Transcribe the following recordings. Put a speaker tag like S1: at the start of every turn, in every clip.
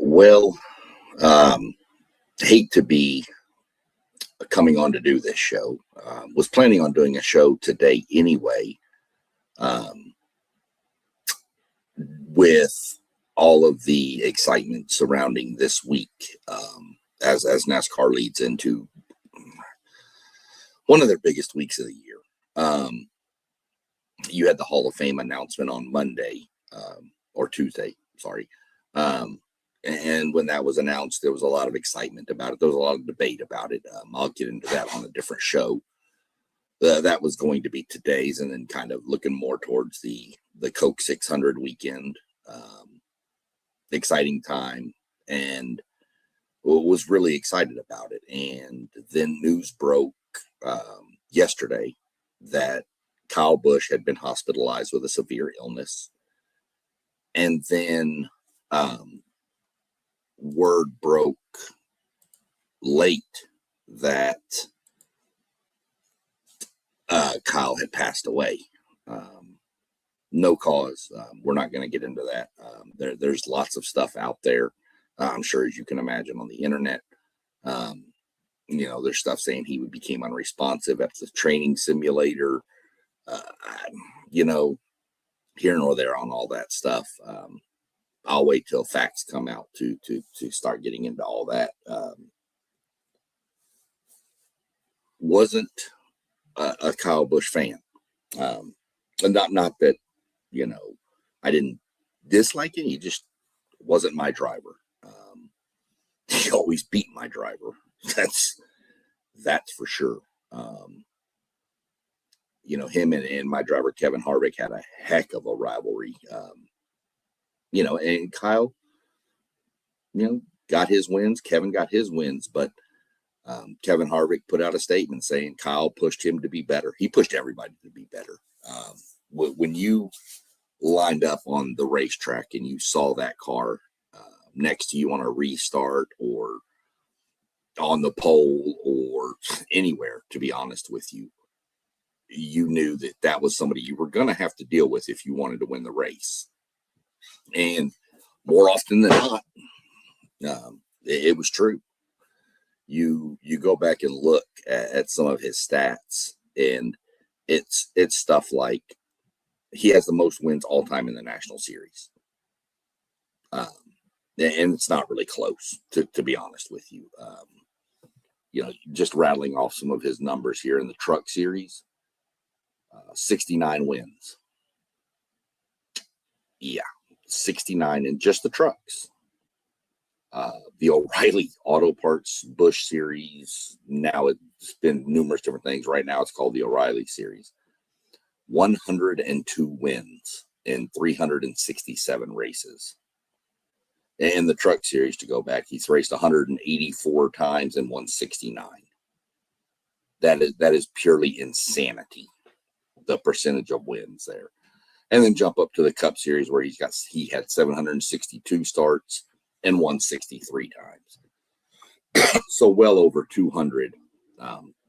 S1: Well, hate to be coming on to do this show. Was planning on doing a show today anyway, um, with all of the excitement surrounding this week, as NASCAR leads into one of their biggest weeks of the year. You had the Hall of Fame announcement on Monday, or Tuesday, sorry. And when that was announced, there was a lot of excitement about it. There was a lot of debate about it. I'll get into that on a different show. That was going to be today's, and then kind of looking more towards the Coke 600 weekend. Exciting time, and was really excited about it. And then news broke yesterday that Kyle Busch had been hospitalized with a severe illness. And then word broke late that Kyle had passed away. No cause. We're not going to get into that. There's lots of stuff out there, I'm sure, as you can imagine, on the internet. There's stuff saying he became unresponsive at the training simulator. Here nor there on all that stuff. I'll wait till facts come out to start getting into all that. Wasn't a Kyle Busch fan. And not that, I didn't dislike it. He just wasn't my driver. He always beat my driver. That's for sure. Him and my driver, Kevin Harvick, had a heck of a rivalry. And Kyle, got his wins. Kevin got his wins, but Kevin Harvick put out a statement saying Kyle pushed him to be better. He pushed everybody to be better. When you lined up on the racetrack and you saw that car next to you on a restart or on the pole or anywhere, to be honest with you, you knew that was somebody you were going to have to deal with if you wanted to win the race. And more often than not, it was true. You go back and look at some of his stats, and it's stuff like he has the most wins all time in the National Series. And it's not really close, to be honest with you. Just rattling off some of his numbers here in the Truck Series. 69 wins. Yeah, 69 in just the trucks. The O'Reilly Auto Parts Busch Series, now it's been numerous different things. Right now it's called the O'Reilly Series. 102 wins in 367 races. And the Truck Series, to go back, he's raced 184 times and won 69. That is purely insanity, the percentage of wins there. And then jump up to the Cup Series where he had 762 starts and won 63 times. So well over 200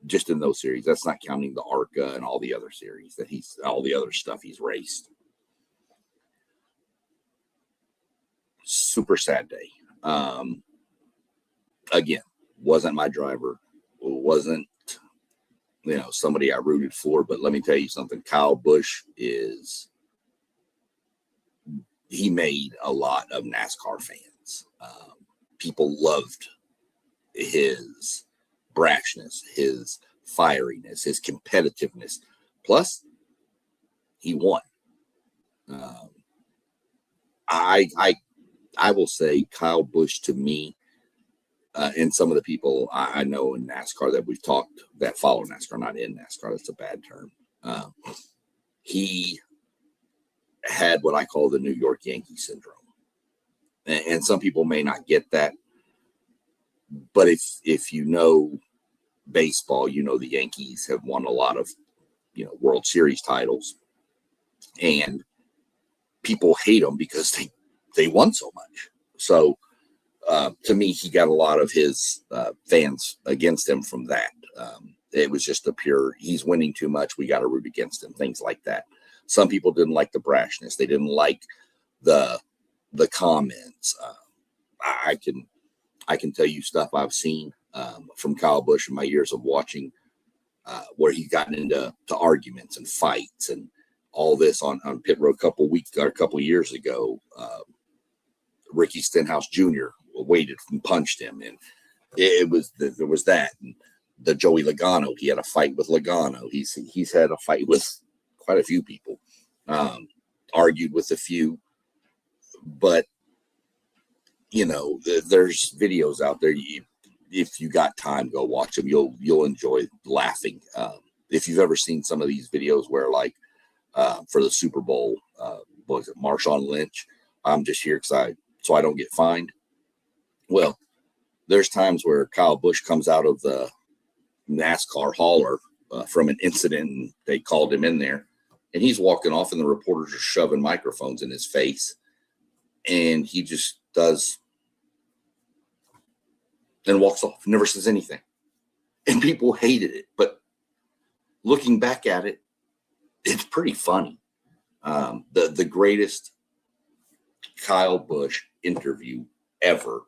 S1: just in those series. That's not counting the ARCA and all the other series all the other stuff he's raced. Super sad day. Again, wasn't my driver. Wasn't, somebody I rooted for. But let me tell you something. Kyle Busch he made a lot of NASCAR fans. People loved his brashness, his fieriness, his competitiveness. Plus, he won. I will say Kyle Busch, to me, and some of the people I know in NASCAR that we've talked that follow NASCAR, not in NASCAR, that's a bad term. He had what I call the New York Yankee syndrome. And some people may not get that. But if you know baseball, the Yankees have won a lot of, World Series titles. And people hate them because they won so much. So to me, he got a lot of his fans against him from that. It was just he's winning too much. We got to root against him, things like that. Some people didn't like the brashness. They didn't like the the comments. I can tell you stuff I've seen from Kyle Busch in my years of watching, where he's gotten into arguments and fights and all this on pit road a couple years ago. Ricky Stenhouse Jr. waited and punched him, and there was that. And the Joey Logano, he had a fight with Logano. He's had a fight with quite a few people, argued with a few, but there's videos out there. If you got time, go watch them. You'll enjoy laughing. If you've ever seen some of these videos where, like, for the Super Bowl, what was it, Marshawn Lynch? I'm just here so I don't get fined. Well, there's times where Kyle Busch comes out of the NASCAR hauler from an incident, and they called him in there, and he's walking off, and the reporters are shoving microphones in his face, and he just does and walks off, never says anything. And people hated it, but looking back at it, it's pretty funny. The greatest Kyle Busch interview ever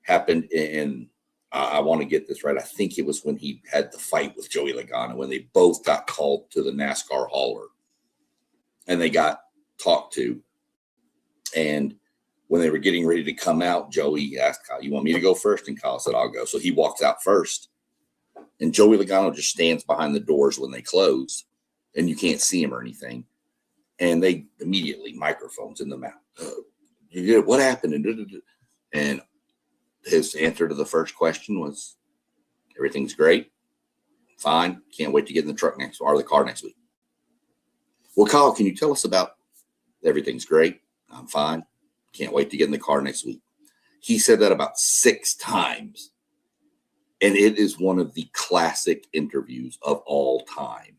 S1: happened in, I want to get this right, I think it was when he had the fight with Joey Logano, when they both got called to the NASCAR hauler and they got talked to. And when they were getting ready to come out, Joey asked Kyle, "You want me to go first?" And Kyle said, "I'll go." So he walks out first, and Joey Logano just stands behind the doors when they close, and you can't see him or anything. And they immediately microphones in the mouth. What happened? And his answer to the first question was, "Everything's great. Fine. Can't wait to get in the car next week." Well, Kyle, can you tell us about everything's great? I'm fine. Can't wait to get in the car next week. He said that about 6 times. And it is one of the classic interviews of all time.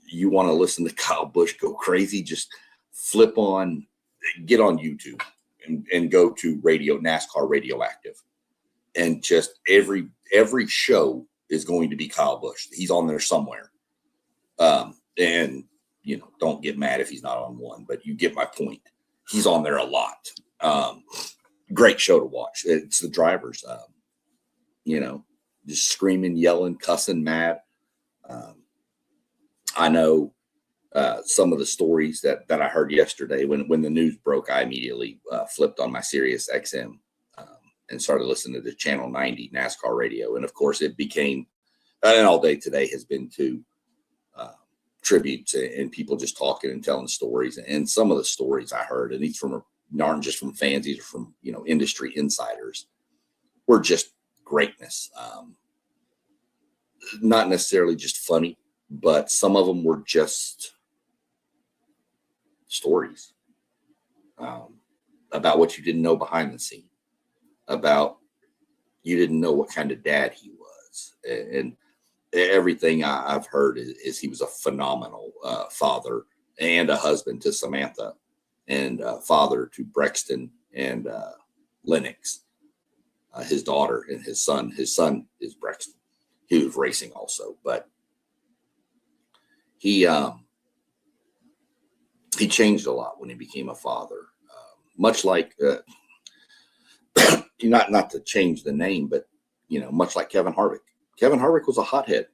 S1: You want to listen to Kyle Busch go crazy, just get on YouTube and go to NASCAR Radioactive. And just every show is going to be Kyle Busch. He's on there somewhere. And, don't get mad if he's not on one, but you get my point. He's on there a lot. Great show to watch. It's the drivers, just screaming, yelling, cussing, mad. I know some of the stories that I heard yesterday when the news broke. I immediately flipped on my Sirius XM and started listening to Channel 90 NASCAR radio. And of course it became, and all day today has been to tributes and people just talking and telling stories. And some of the stories I heard, and these aren't just from fans, these are from, industry insiders, were just greatness. Not necessarily just funny, but some of them were just stories about what you didn't know behind the scene, about you didn't know what kind of dad he was. And everything I've heard is he was a phenomenal father and a husband to Samantha, and father to Brexton and Lennox, his daughter, and his son. His son is Brexton. He was racing also, but he changed a lot when he became a father. Much like not to change the name, but much like Kevin Harvick. Kevin Harvick was a hothead,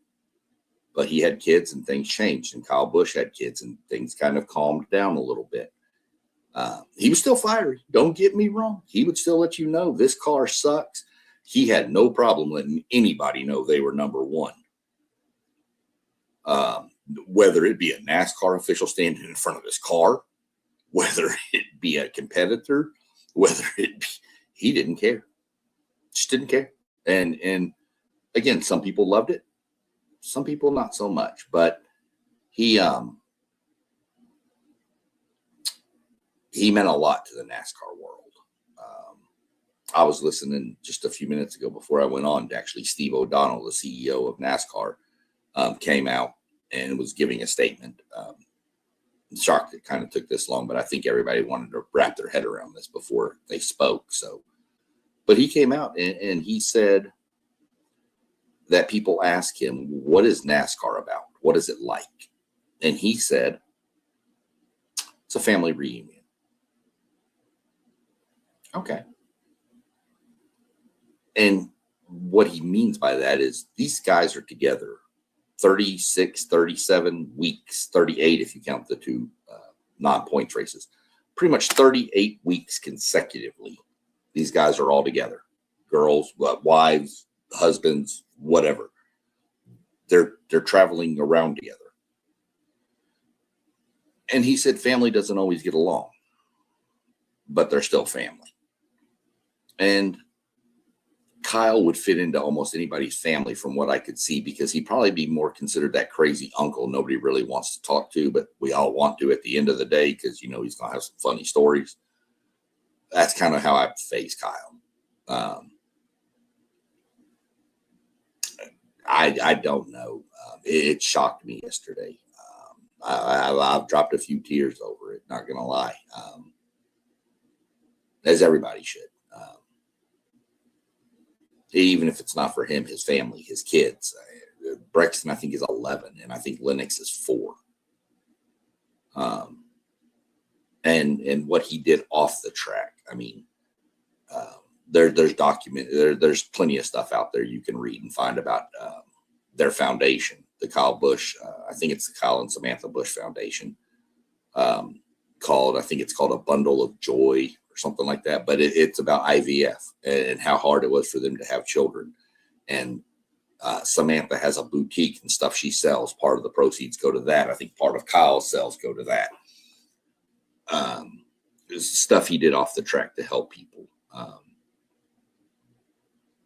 S1: but he had kids and things changed. And Kyle Busch had kids and things kind of calmed down a little bit. He was still fiery. Don't get me wrong. He would still let you know this car sucks. He had no problem letting anybody know they were number one. Whether it be a NASCAR official standing in front of his car, whether it be a competitor, he didn't care. Just didn't care. And again, some people loved it, some people not so much, but he meant a lot to the NASCAR world. I was listening just a few minutes ago before I went on to actually Steve O'Donnell, the CEO of NASCAR, came out and was giving a statement. I'm shocked it kind of took this long, but I think everybody wanted to wrap their head around this before they spoke. But he came out and he said that people ask him, what is NASCAR about? What is it like? And he said, it's a family reunion. Okay. And what he means by that is these guys are together 36, 37 weeks, 38 if you count the two non-points races. Pretty much 38 weeks consecutively. These guys are all together. Girls, wives, husbands, whatever. They're traveling around together. And he said family doesn't always get along, but they're still family. And Kyle would fit into almost anybody's family from what I could see, because he'd probably be more considered that crazy uncle nobody really wants to talk to, but we all want to at the end of the day because, you know, he's going to have some funny stories. That's kind of how I face Kyle. I don't know. It shocked me yesterday. I've dropped a few tears over it, not going to lie, as everybody should. Even if it's not for him, his family, his kids. Brexton, I think, is 11, and I think Lennox is 4. And what he did off the track. I mean, there's there's plenty of stuff out there you can read and find about their foundation, the Kyle Busch. I think it's the Kyle and Samantha Busch Foundation. I think it's called A Bundle of Joy or something like that. But it's about IVF and how hard it was for them to have children. And Samantha has a boutique and stuff she sells. Part of the proceeds go to that. I think part of Kyle's sales go to that. Stuff he did off the track to help people.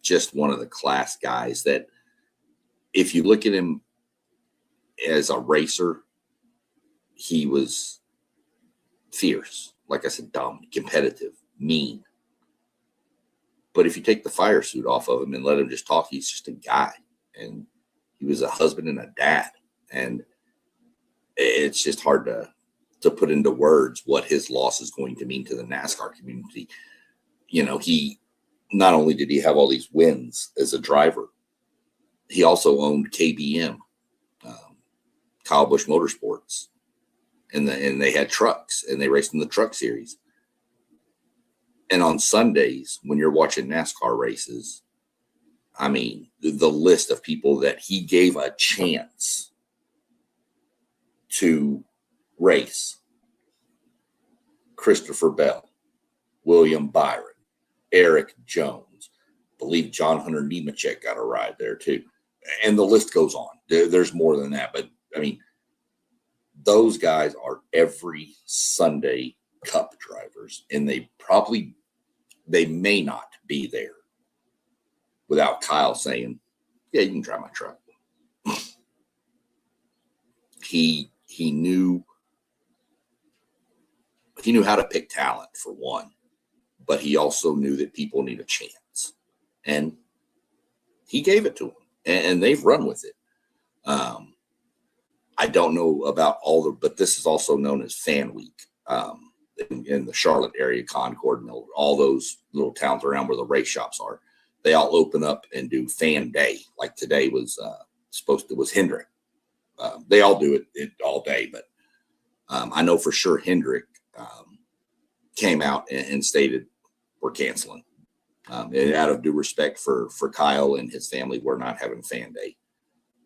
S1: Just one of the class guys that, if you look at him as a racer, he was fierce. Like I said, dumb, competitive, mean. But if you take the fire suit off of him and let him just talk, he's just a guy. And he was a husband and a dad. And it's just hard to put into words what his loss is going to mean to the NASCAR community. You know, he not only did he have all these wins as a driver, he also owned KBM, Kyle Busch Motorsports, and they had trucks, and they raced in the truck series. And on Sundays, when you're watching NASCAR races, I mean, the list of people that he gave a chance to race: Christopher Bell, William Byron, Eric Jones, I believe John Hunter Nemechek got a ride there too. And the list goes on. There's more than that. But I mean, those guys are every Sunday Cup drivers, and they may not be there without Kyle saying, yeah, you can drive my truck. He knew how to pick talent, for one, but he also knew that people need a chance, and he gave it to them, and they've run with it. I don't know about but this is also known as Fan Week in the Charlotte area, Concord, and all those little towns around where the race shops are. They all open up and do Fan Day. Like today was Hendrick. They all do it all day, but I know for sure Hendrick came out and stated, we're canceling. And out of due respect for Kyle and his family, we're not having Fan Day.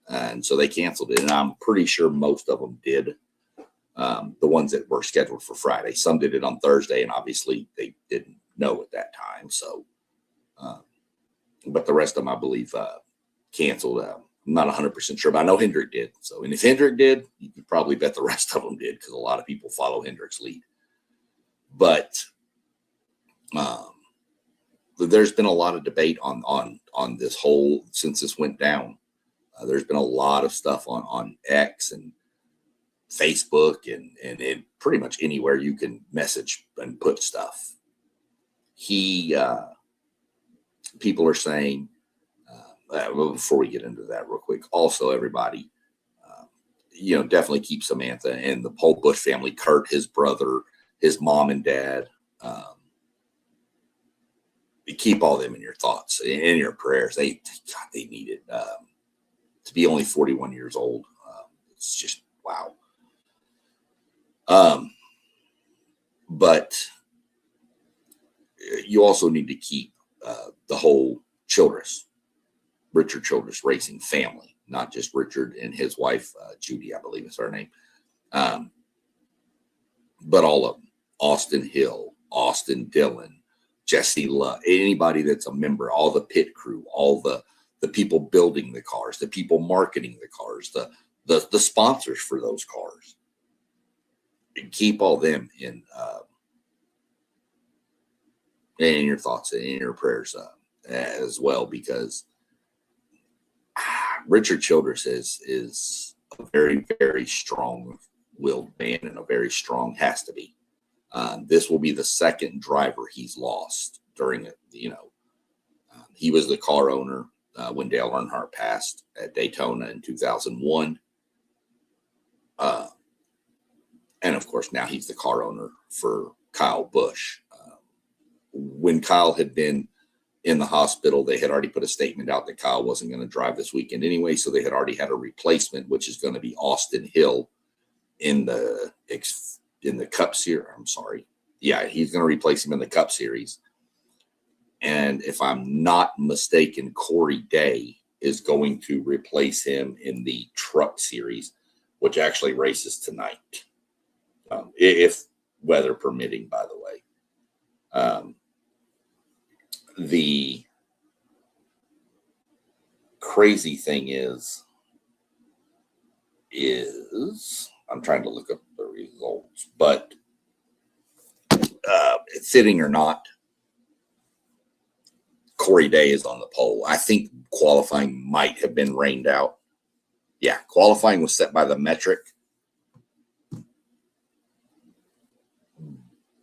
S1: And so they canceled it. And I'm pretty sure most of them did. The ones that were scheduled for Friday. Some did it on Thursday, and obviously they didn't know at that time. So, but the rest of them, I believe, canceled. I'm not 100% sure, but I know Hendrick did. So, and if Hendrick did, you could probably bet the rest of them did, because a lot of people follow Hendrick's lead. But there's been a lot of debate on this whole, since this went down. There's been a lot of stuff on X and Facebook and pretty much anywhere you can message and put stuff. People are saying, before we get into that real quick, also everybody, definitely keep Samantha and the whole Busch family, Kurt, his brother, his mom and dad, keep all them in your thoughts, in your prayers. They need it. To be only 41 years old, it's just wow. But you also need to keep the whole Richard Childress racing family, not just Richard and his wife, Judy, I believe is her name. But all of them, Austin Hill, Austin Dillon, Jesse Love, anybody that's a member, all the pit crew, all the people building the cars, the people marketing the cars, the sponsors for those cars. And keep all them in your thoughts and in your prayers as well, because Richard Childress is a very, very strong-willed man, and a very strong, has to be. This will be the second driver he's lost during it. He was the car owner when Dale Earnhardt passed at Daytona in 2001. And of course, now he's the car owner for Kyle Busch. When Kyle had been in the hospital, they had already put a statement out that Kyle wasn't going to drive this weekend anyway. So they had already had a replacement, which is going to be Austin Hill in the Cup Series. I'm sorry. Yeah, he's going to replace him in the Cup Series. And if I'm not mistaken, Corey Day is going to replace him in the Truck Series, which actually races tonight, if weather permitting, by the way. The crazy thing is I'm trying to look up the results, but fitting or not, Corey Day is on the pole. I think qualifying might have been rained out. Yeah, qualifying was set by the metric.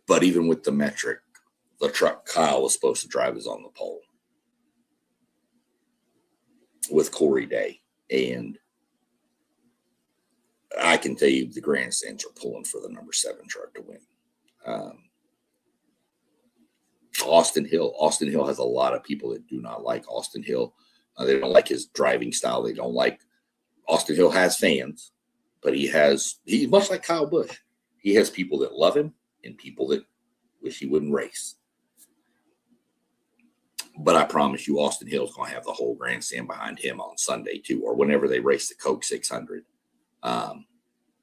S1: But even with the metric, the truck Kyle was supposed to drive is on the pole with Corey Day. And I can tell you the grandstands are pulling for the number 7 truck to win. Austin Hill has a lot of people that do not like Austin Hill. They don't like his driving style. They don't like Austin Hill has fans, but he's much like Kyle Busch. He has people that love him and people that wish he wouldn't race. But I promise you, Austin Hill's going to have the whole grandstand behind him on Sunday too, or whenever they race the Coke 600.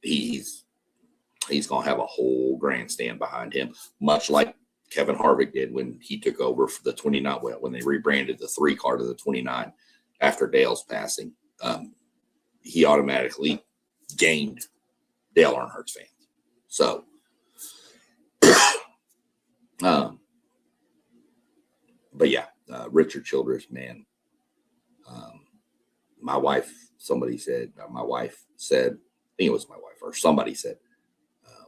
S1: He's going to have a whole grandstand behind him, much like Kevin Harvick did when he took over for the 29. Well, when they rebranded the 3 car to the 29 after Dale's passing, he automatically gained Dale Earnhardt's fans. So, but yeah, Richard Childress, man. My wife said, I think it was my wife or somebody said,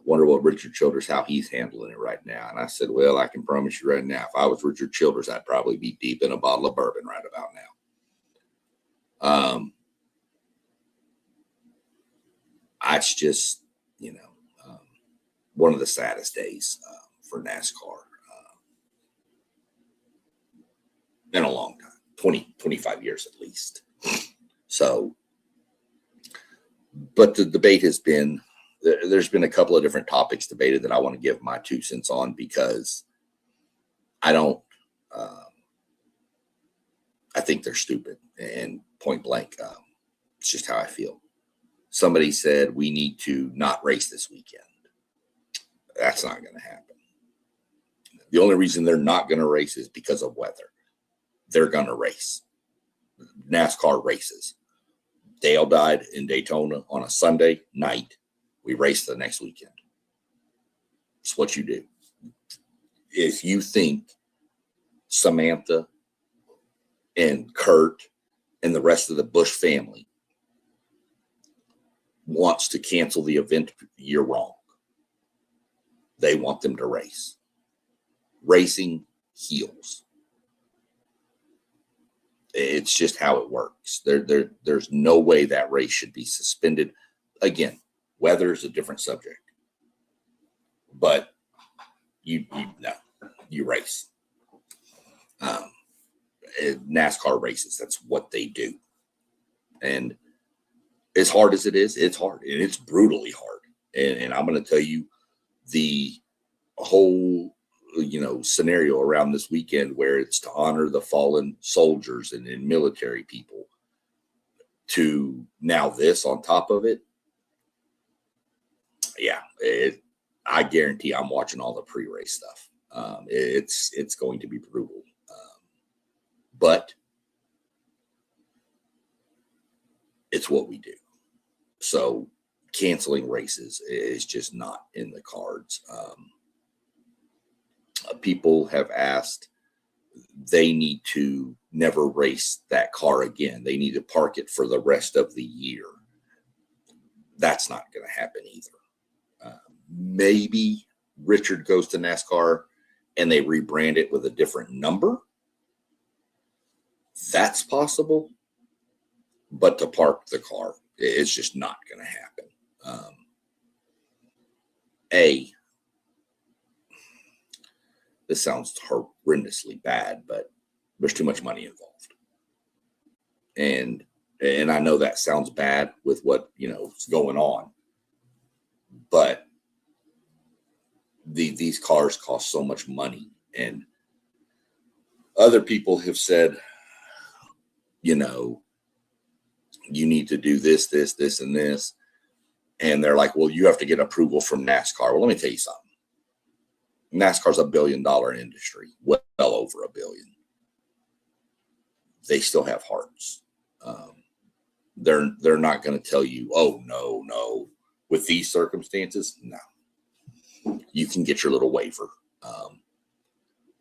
S1: wonder what Richard Childress, how he's handling it right now. And I said, well, I can promise you right now, if I was Richard Childress, I'd probably be deep in a bottle of bourbon right about now. It's just, one of the saddest days for NASCAR in a long time, 25 years at least. So, but the debate has been, there's been a couple of different topics debated that I want to give my 2 cents on, because I think they're stupid and point blank. It's just how I feel. Somebody said we need to not race this weekend. That's not going to happen. The only reason they're not going to race is because of weather. They're going to race. NASCAR races. Dale died in Daytona on a Sunday night. We race the next weekend. It's what you do. If you think Samantha and Kurt and the rest of the Busch family wants to cancel the event, you're wrong. They want them to race. Racing heals. It's just how it works. There's no way that race should be suspended. Again, weather is a different subject. But you race. NASCAR races, that's what they do. And as hard as it is, it's hard. And it's brutally hard. And I'm going to tell you, the whole scenario around this weekend where it's to honor the fallen soldiers and military people, to now this on top of it. Yeah, I guarantee I'm watching all the pre-race stuff. It's going to be brutal, but it's what we do. So canceling races is just not in the cards. People have asked, they need to never race that car again. They need to park it for the rest of the year. That's not going to happen either. Maybe Richard goes to NASCAR and they rebrand it with a different number. That's possible. But to park the car, it's just not going to happen. This sounds horrendously bad, but there's too much money involved. And I know that sounds bad with what, is going on, but these cars cost so much money. And other people have said, you need to do this, and this. And they're like, well, you have to get approval from NASCAR. Well, let me tell you something. NASCAR's $1 billion industry, well over $1 billion. They still have hearts. They're not going to tell you, oh, no, with these circumstances, no. You can get your little waiver.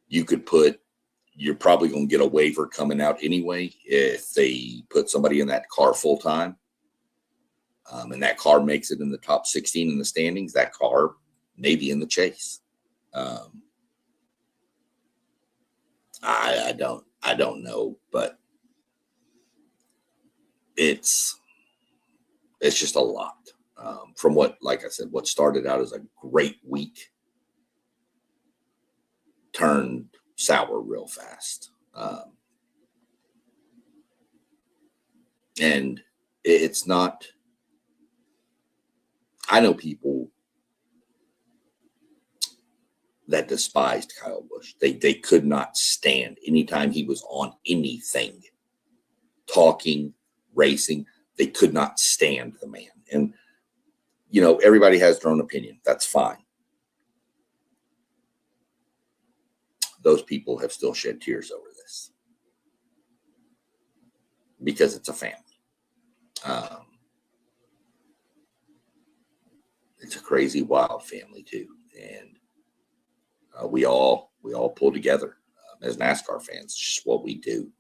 S1: You're probably going to get a waiver coming out anyway if they put somebody in that car full time. And that car makes it in the top 16 in the standings. That car may be in the chase. I don't know, but it's just a lot. From what started out as a great week turned sour real fast. And it's not, I know people that despised Kyle Busch. They could not stand anytime he was on anything, talking, racing. They could not stand the man. And, everybody has their own opinion. That's fine. Those people have still shed tears over this because it's a family. It's a crazy, wild family too. And we all pull together as NASCAR fans. It's just what we do.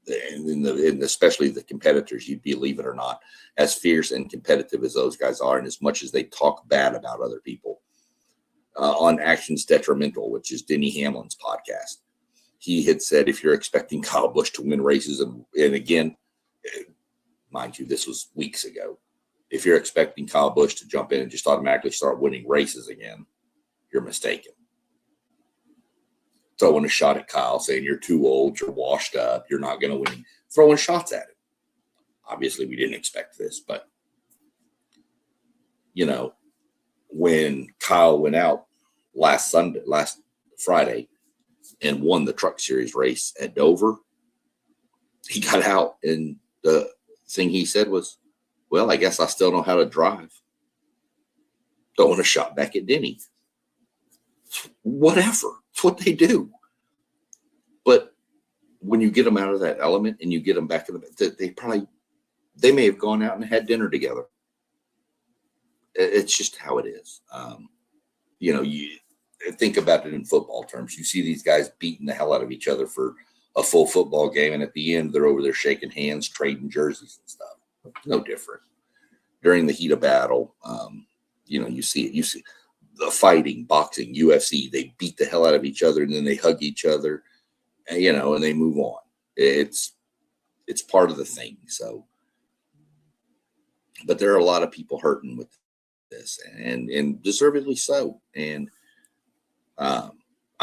S1: And especially the competitors, you believe it or not, as fierce and competitive as those guys are, and as much as they talk bad about other people, on Actions Detrimental, which is Denny Hamlin's podcast, he had said, if you're expecting Kyle Busch to win races, and again, mind you, this was weeks ago, if you're expecting Kyle Busch to jump in and just automatically start winning races again, you're mistaken. Throwing a shot at Kyle, saying you're too old, you're washed up, you're not going to win. Throwing shots at him. Obviously, we didn't expect this, but, when Kyle went out last Friday, and won the Truck Series race at Dover, he got out, and the thing he said was, well, I guess I still know how to drive. Throwing a shot back at Denny. Whatever. It's what they do. But when you get them out of that element and you get them back in they may have gone out and had dinner together. It's just how it is. You think about it in football terms. You see these guys beating the hell out of each other for a full football game, and at the end, they're over there shaking hands, trading jerseys and stuff. No different. During the heat of battle, you see it. You see the fighting, boxing, UFC. They beat the hell out of each other, and then they hug each other, and they move on. It's part of the thing. So, but there are a lot of people hurting with this, and deservedly so. And I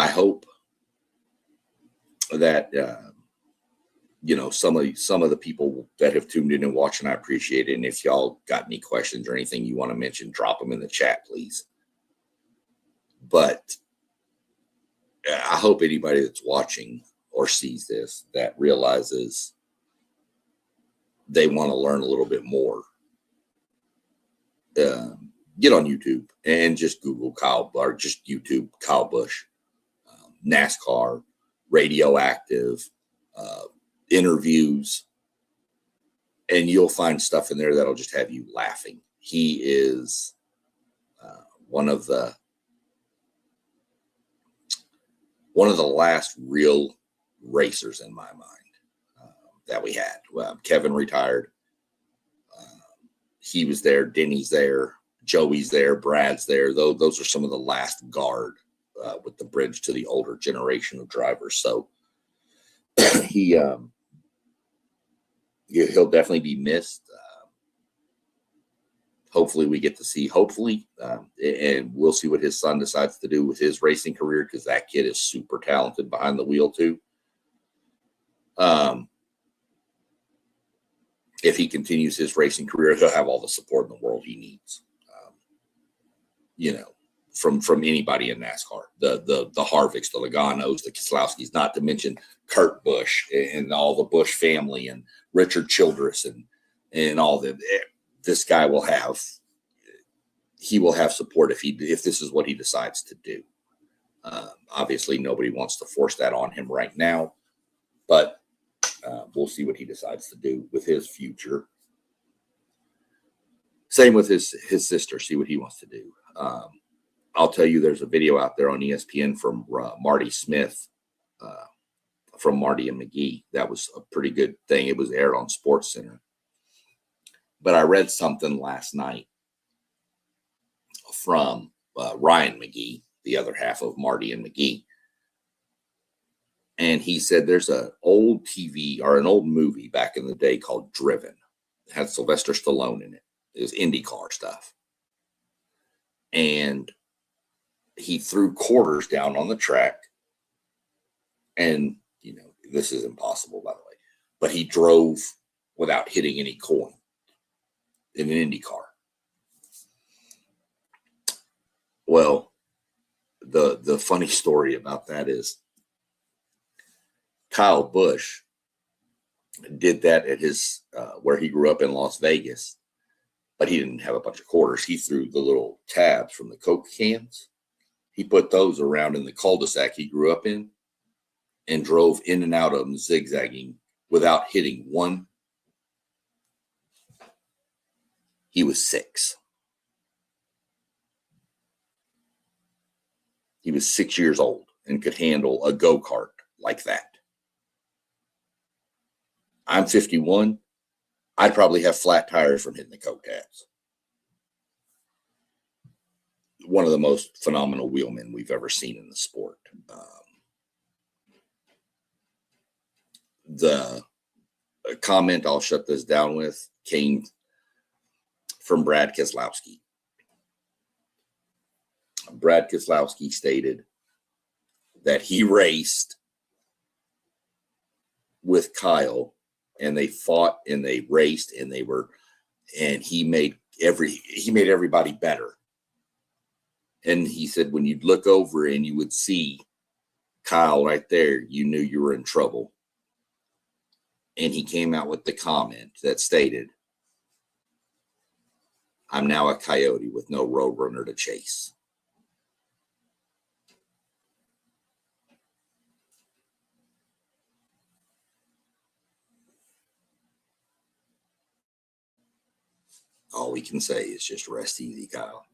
S1: hope that some of the people that have tuned in and watching, I appreciate it. And if y'all got any questions or anything you want to mention, drop them in the chat, please. But hope anybody that's watching or sees this that realizes they want to learn a little bit more, get on YouTube and just Google Kyle, or just YouTube Kyle Busch, NASCAR, radioactive, interviews, and you'll find stuff in there that'll just have you laughing. He is one of the last real racers in my mind that we had. Kevin retired. He was there. Denny's there. Joey's there. Brad's there. Those are some of the last guard with the bridge to the older generation of drivers. So he'll definitely be missed. Hopefully we get to see, and we'll see what his son decides to do with his racing career, because that kid is super talented behind the wheel too. If he continues his racing career, he'll have all the support in the world he needs. From anybody in NASCAR, the Harvicks, the Logano's, the Keselowskis, not to mention Kurt Busch and all the Busch family and Richard Childress and all them. This guy will have support if this is what he decides to do. Obviously, nobody wants to force that on him right now, but we'll see what he decides to do with his future. Same with his sister. See what he wants to do. I'll tell you, there's a video out there on ESPN from Marty Smith, from Marty and McGee. That was a pretty good thing. It was aired on SportsCenter. But I read something last night from Ryan McGee, the other half of Marty and McGee. And he said there's an old TV or an old movie back in the day called Driven. It had Sylvester Stallone in it. It was IndyCar stuff. And he threw quarters down on the track. And, this is impossible, by the way. But he drove without hitting any coin in an Indy car. Well, the funny story about that is Kyle Busch did that at his where he grew up in Las Vegas, but he didn't have a bunch of quarters. He threw the little tabs from the Coke cans. He put those around in the cul-de-sac he grew up in and drove in and out of them, zigzagging without hitting one. He was 6. He was 6 years old and could handle a go-kart like that. I'm 51. I'd probably have flat tires from hitting the Coke tabs. One of the most phenomenal wheelmen we've ever seen in the sport. The comment I'll shut this down with came from Brad Keselowski. Brad Keselowski stated that he raced with Kyle, and they fought and they raced and he made everybody better. And he said when you'd look over and you would see Kyle right there, you knew you were in trouble. And he came out with the comment that stated, "I'm now a coyote with no roadrunner to chase." All we can say is just rest easy, Kyle.